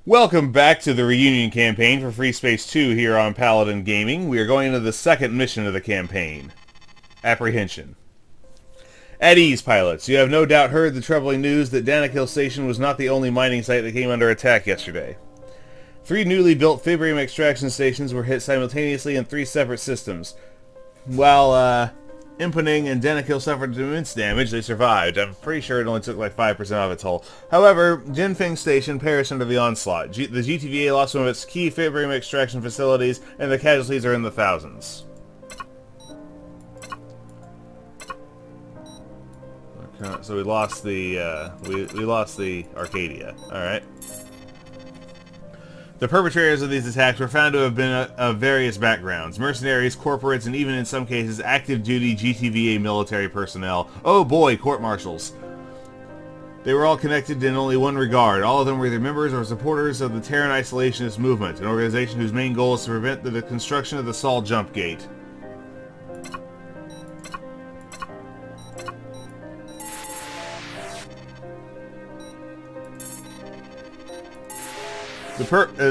Welcome back to the reunion campaign for Freespace 2 here on Paladin Gaming. We are going into the second mission of the campaign, Apprehension. At ease, pilots. You have no doubt heard the troubling news that Danakil Station was not the only mining site that came under attack yesterday. 3 newly built fibrium extraction stations were hit simultaneously in 3 separate systems. While Imponing and Danakil suffered immense damage, they survived. I'm pretty sure it only took like 5% of its hull. However, Jinfeng Station perished under the onslaught. The GTCa lost one of its key fibrium extraction facilities, and the casualties are in the thousands. Okay, so we lost the we lost the Arcadia. All right. The perpetrators of these attacks were found to have been of various backgrounds. Mercenaries, corporates, and even in some cases active-duty GTVA military personnel. Oh boy, court-martials. They were all connected in only one regard. All of them were either members or supporters of the Terran Isolationist movement, an organization whose main goal is to prevent the construction of the Sol Jump Gate. The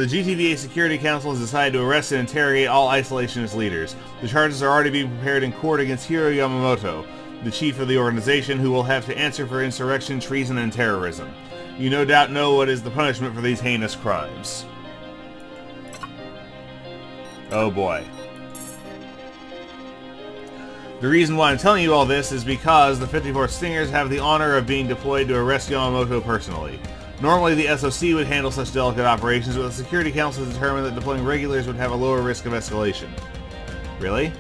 GTVA Security Council has decided to arrest and interrogate all isolationist leaders. The charges are already being prepared in court against Hiro Yamamoto, the chief of the organization, who will have to answer for insurrection, treason, and terrorism. You no doubt know what is the punishment for these heinous crimes. Oh boy. The reason why I'm telling you all this is because the 54th Stingers have the honor of being deployed to arrest Yamamoto personally. Normally, the SOC would handle such delicate operations, but the Security Council determined that deploying regulars would have a lower risk of escalation. Really?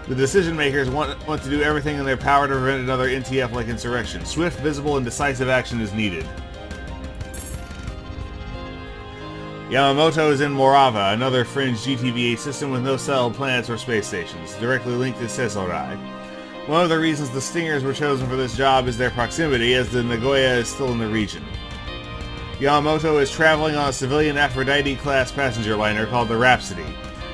The decision-makers want to do everything in their power to prevent another NTF-like insurrection. Swift, visible, and decisive action is needed. Yamamoto is in Morava, another fringe GTVA system with no settled planets or space stations, directly linked to Sesorai. One of the reasons the Stingers were chosen for this job is their proximity, as the Nagoya is still in the region. Yamamoto is traveling on a civilian Aphrodite-class passenger liner called the Rhapsody.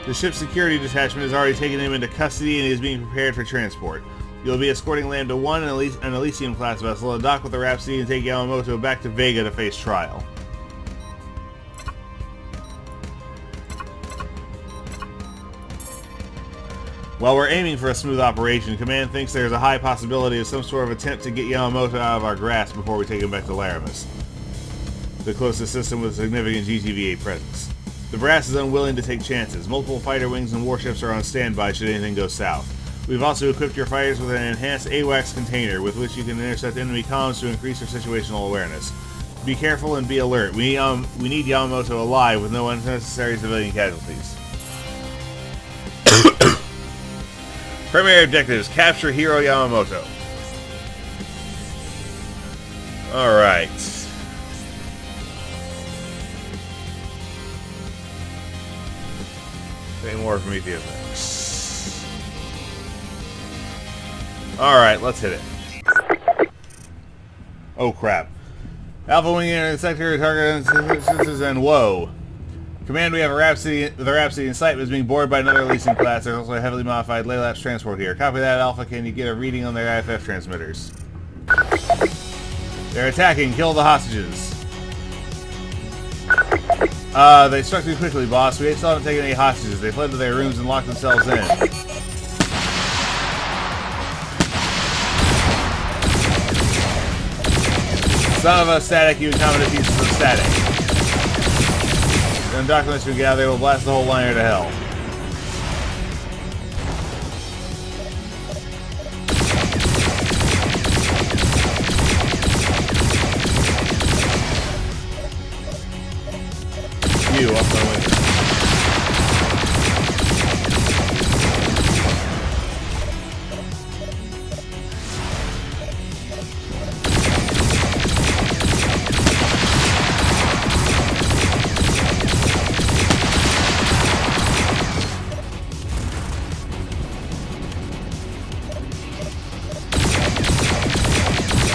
The ship's security detachment has already taken him into custody and is being prepared for transport. You'll be escorting Lambda 1 and an Elysium-class vessel to dock with the Rhapsody and take Yamamoto back to Vega to face trial. While we're aiming for a smooth operation, Command thinks there's a high possibility of some sort of attempt to get Yamamoto out of our grasp before we take him back to Laramus, the closest system with a significant GTVA presence. The brass is unwilling to take chances. Multiple fighter wings and warships are on standby should anything go south. We've also equipped your fighters with an enhanced AWACS container with which you can intercept enemy comms to increase your situational awareness. Be careful and be alert. We need Yamamoto alive with no unnecessary civilian casualties. Primary objectives: capture Hiro Yamamoto. Alright. Any more from Ethiopia. Alright, let's hit it. Oh crap. Alpha wing in the sector, target and whoa. Command, we have a Rhapsody, the Rhapsody in sight, but is being boarded by another leasing class. There's also a heavily modified Laylaps transport here. Copy that, Alpha. Can you get a reading on their IFF transmitters? They're attacking. Kill the hostages. They struck too quickly, boss. We still haven't taken any hostages. They fled to their rooms and locked themselves in. Son of a static, you incompetent pieces of static. And documents we gather will blast the whole liner to hell. You off my window.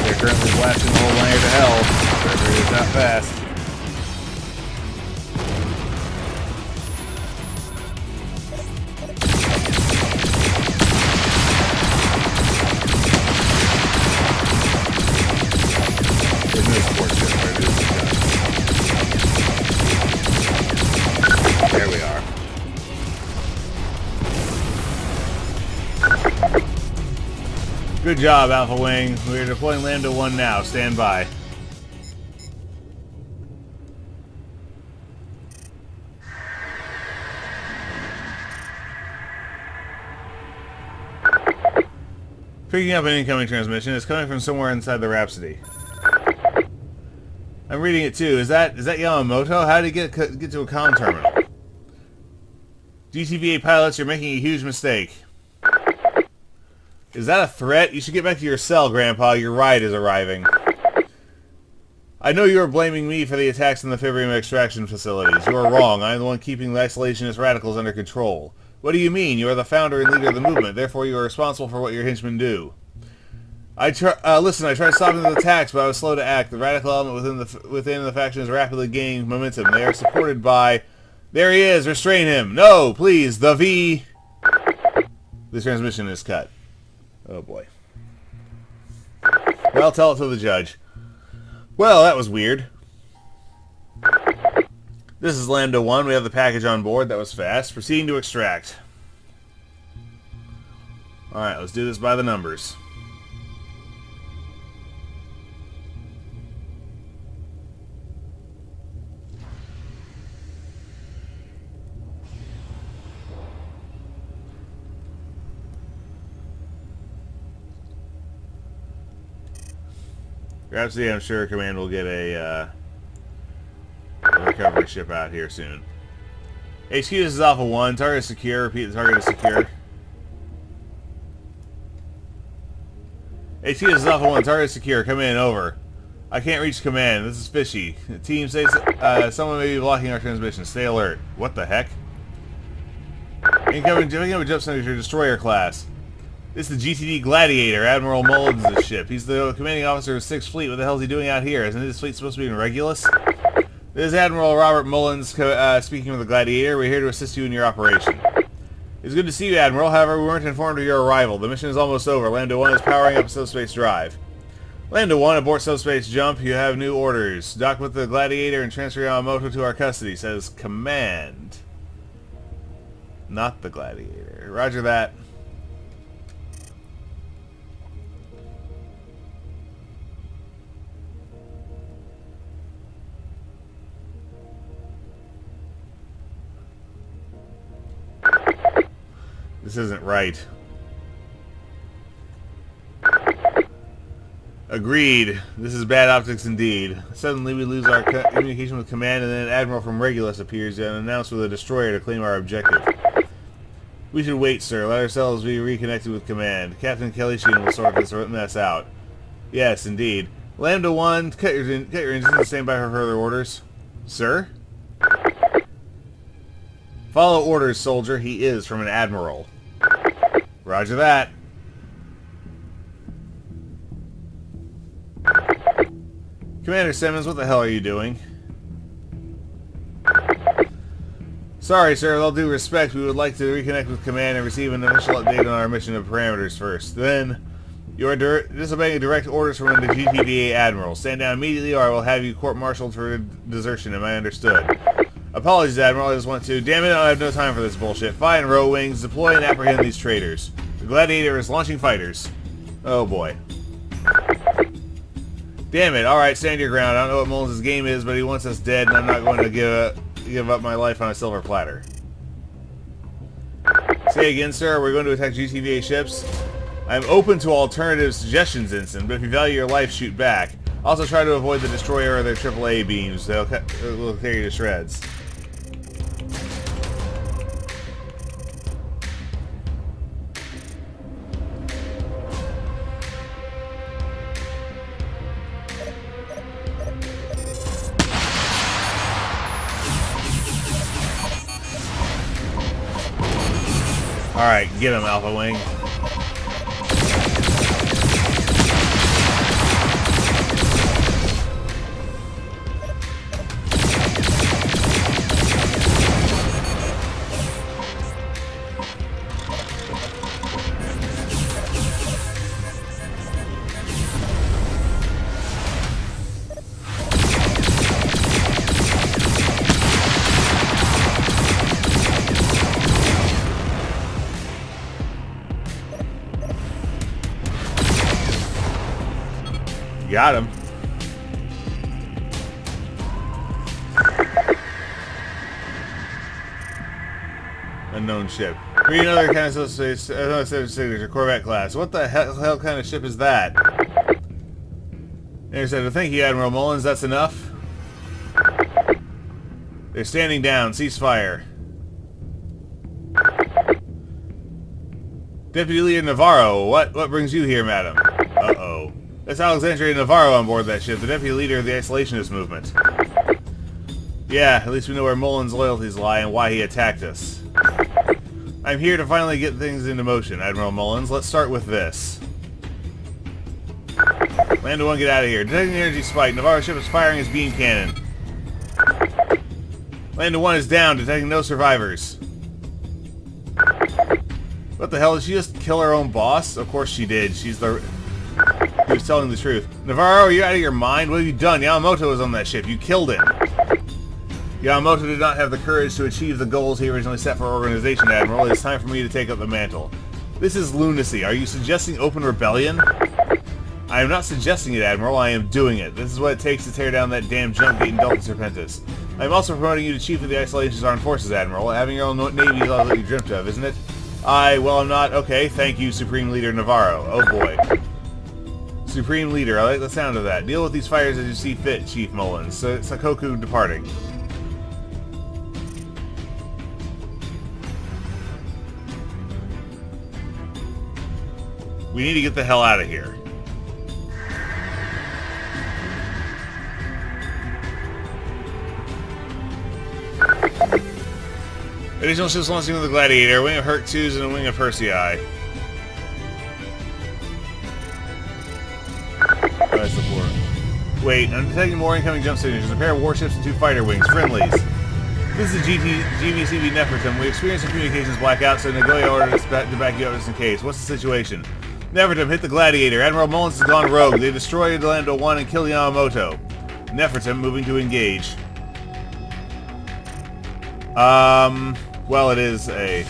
They're currently blasting the whole liner to hell. It's not fast. Good job, Alpha Wing. We are deploying Lambda 1 now. Stand by. Picking up an incoming transmission. It's coming from somewhere inside the Rhapsody. I'm reading it too. Is that Yamamoto? How did he get to a comm terminal? GTCa pilots, you're making a huge mistake. Is that a threat? You should get back to your cell, Grandpa. Your ride is arriving. I know you are blaming me for the attacks in the fibrium extraction facilities. You are wrong. I am the one keeping the isolationist radicals under control. What do you mean? You are the founder and leader of the movement. Therefore, you are responsible for what your henchmen do. Listen, I tried stopping the attacks, but I was slow to act. The radical element within the faction is rapidly gaining momentum. They are supported by... There he is! Restrain him! No! Please! The V... The transmission is cut. Oh boy. Well, tell it to the judge. Well, that was weird. This is Lambda 1. We have the package on board. That was fast. Proceeding to extract. Alright, let's do this by the numbers. Rhapsody, I'm sure Command will get a recovery ship out here soon. HQ, this is Alpha 1. Target is secure. Repeat, the target is secure. HQ, this is Alpha 1. Target is secure. Come in. Over. I can't reach Command. This is fishy. The team says someone may be blocking our transmission. Stay alert. What the heck? Incoming jump center to destroyer class. This is the GTD Gladiator, Admiral Mullins' ship. He's the commanding officer of 6th Fleet. What the hell is he doing out here? Isn't his fleet supposed to be in Regulus? This is Admiral Robert Mullins speaking of the Gladiator. We're here to assist you in your operation. It's good to see you, Admiral. However, we weren't informed of your arrival. The mission is almost over. Lambda 1 is powering up a subspace drive. Lambda 1, abort subspace jump. You have new orders. Dock with the Gladiator and transfer Yamamoto to our custody, says Command. Not the Gladiator. Roger that. This isn't right. Agreed. This is bad optics indeed. Suddenly we lose our communication with Command, and then an Admiral from Regulus appears and announces with a destroyer to claim our objective. We should wait, sir. Let ourselves be reconnected with Command. Captain Kelishian will sort this mess out. Yes, indeed. Lambda 1, cut your engines and stand by for further orders. Sir? Follow orders, soldier. He is from an Admiral. Roger that. Commander Simmons, what the hell are you doing? Sorry, sir. With all due respect, we would like to reconnect with Command and receive an official update on our mission and parameters first. Then, you are disobeying direct orders from the GTCa Admiral. Stand down immediately or I will have you court-martialed for desertion. Am I understood? Apologies, Admiral. I just want to... Damn it, I have no time for this bullshit. Fine, row wings. Deploy and apprehend these traitors. The Gladiator is launching fighters. Oh, boy. Damn it. Alright, stand your ground. I don't know what Mullins' game is, but he wants us dead, and I'm not going to give up my life on a silver platter. Say again, sir. We're going to attack GTCa ships. I'm open to alternative suggestions, Ensign, but if you value your life, shoot back. Also try to avoid the destroyer or their AAA beams. They'll tear you to shreds. Alright, get him, Alpha Wing. Got him. Unknown ship. Read another kind of signature, Corvette class. What the hell kind of ship is that? Interceptor, thank you, Admiral Mullins. That's enough. They're standing down. Ceasefire. Deputy Leader Navarro, what brings you here, madam? Uh-oh. That's Alexandria Navarro on board that ship, the deputy leader of the isolationist movement. Yeah, at least we know where Mullins' loyalties lie and why he attacked us. I'm here to finally get things into motion, Admiral Mullins. Let's start with this. Lando 1, get out of here. Detecting the energy spike. Navarro's ship is firing his beam cannon. Lando 1 is down, detecting no survivors. What the hell, did she just kill her own boss? Of course she did. He was telling the truth. Navarro, are you out of your mind? What have you done? Yamamoto was on that ship. You killed him. Yamamoto did not have the courage to achieve the goals he originally set for our organization, Admiral. It's time for me to take up the mantle. This is lunacy. Are you suggesting open rebellion? I am not suggesting it, Admiral. I am doing it. This is what it takes to tear down that damn junk gate in Delta Serpentis. I am also promoting you to Chief of the Isolationist Armed Forces, Admiral. Having your own navy is all that you dreamt of, isn't it? Well, I'm not. Okay, thank you, Supreme Leader Navarro. Oh boy. Supreme Leader, I like the sound of that. Deal with these fires as you see fit, Chief Mullins. Sakoku departing. We need to get the hell out of here. Additional ships launching with the Gladiator, a wing of Herc-2s and a wing of Persei. Oh, that's the floor. Wait, I'm detecting more incoming jump signatures. A pair of warships and 2 fighter wings. Friendlies. This is GTCa Nefertum. We experienced a communications blackout, so Nagoya ordered us to back you up just in case. What's the situation? Nefertum, hit the Gladiator. Admiral Mullins has gone rogue. They destroyed Lando 1 and killed Yamamoto. Nefertum, moving to engage. Well, it is a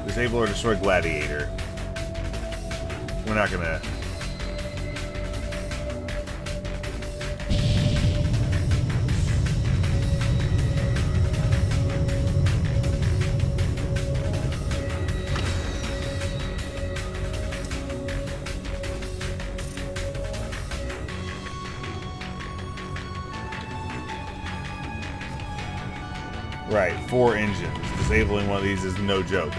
disable or destroy Gladiator. We're not gonna... Right, 4 engines. Disabling one of these is no joke.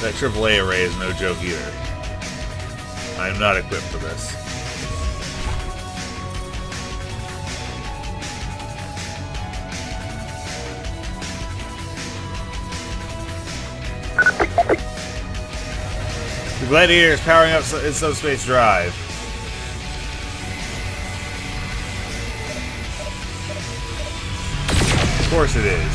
That AAA array is no joke either. I am not equipped for this. The Gladiator is powering up its subspace drive. Of course it is.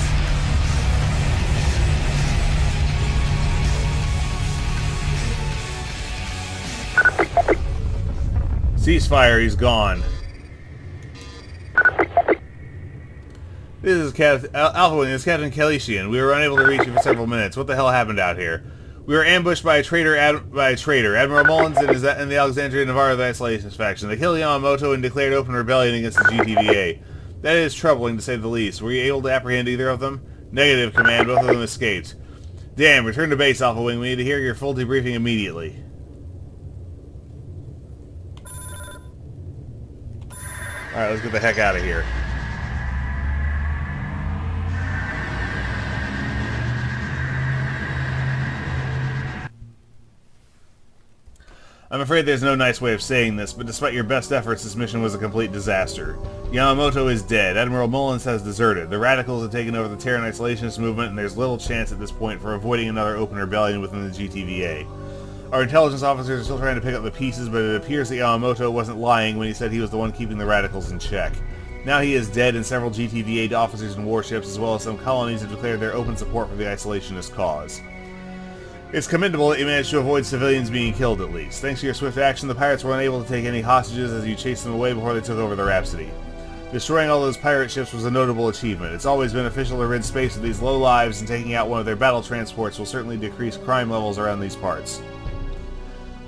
Ceasefire, he's gone. This is Alpha Wing, this is Captain Kalisian. We were unable to reach you for several minutes. What the hell happened out here? We were ambushed by a traitor, Admiral Mullins and the Alexandria Navarro of the Isolationist faction. They killed Yamamoto and declared open rebellion against the GTCa. That is troubling, to say the least. Were you able to apprehend either of them? Negative, Command. Both of them escaped. Damn, return to base, Alpha Wing. We need to hear your full debriefing immediately. Alright, let's get the heck out of here. I'm afraid there's no nice way of saying this, but despite your best efforts, this mission was a complete disaster. Yamamoto is dead. Admiral Mullins has deserted. The radicals have taken over the Terran Isolationist movement, and there's little chance at this point for avoiding another open rebellion within the GTCa. Our intelligence officers are still trying to pick up the pieces, but it appears that Yamamoto wasn't lying when he said he was the one keeping the radicals in check. Now he is dead, and several GTCa officers and warships, as well as some colonies, have declared their open support for the isolationist cause. It's commendable that you managed to avoid civilians being killed, at least. Thanks to your swift action, the pirates were unable to take any hostages as you chased them away before they took over the Rhapsody. Destroying all those pirate ships was a notable achievement. It's always beneficial to rid space of these low lives, and taking out one of their battle transports will certainly decrease crime levels around these parts.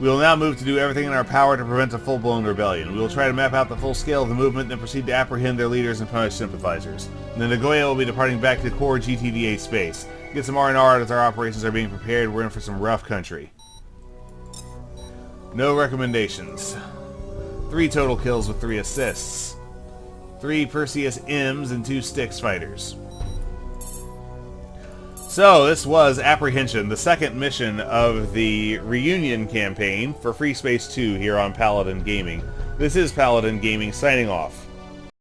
We will now move to do everything in our power to prevent a full-blown rebellion. We will try to map out the full scale of the movement, then proceed to apprehend their leaders and punish sympathizers. And then Nagoya will be departing back to core GTCa space. Get some R&R as our operations are being prepared. We're in for some rough country. No recommendations. 3 total kills with 3 assists. 3 Perseus M's and 2 Styx fighters. So, this was Apprehension, the second mission of the Reunion campaign for Freespace 2 here on Paladin Gaming. This is Paladin Gaming signing off.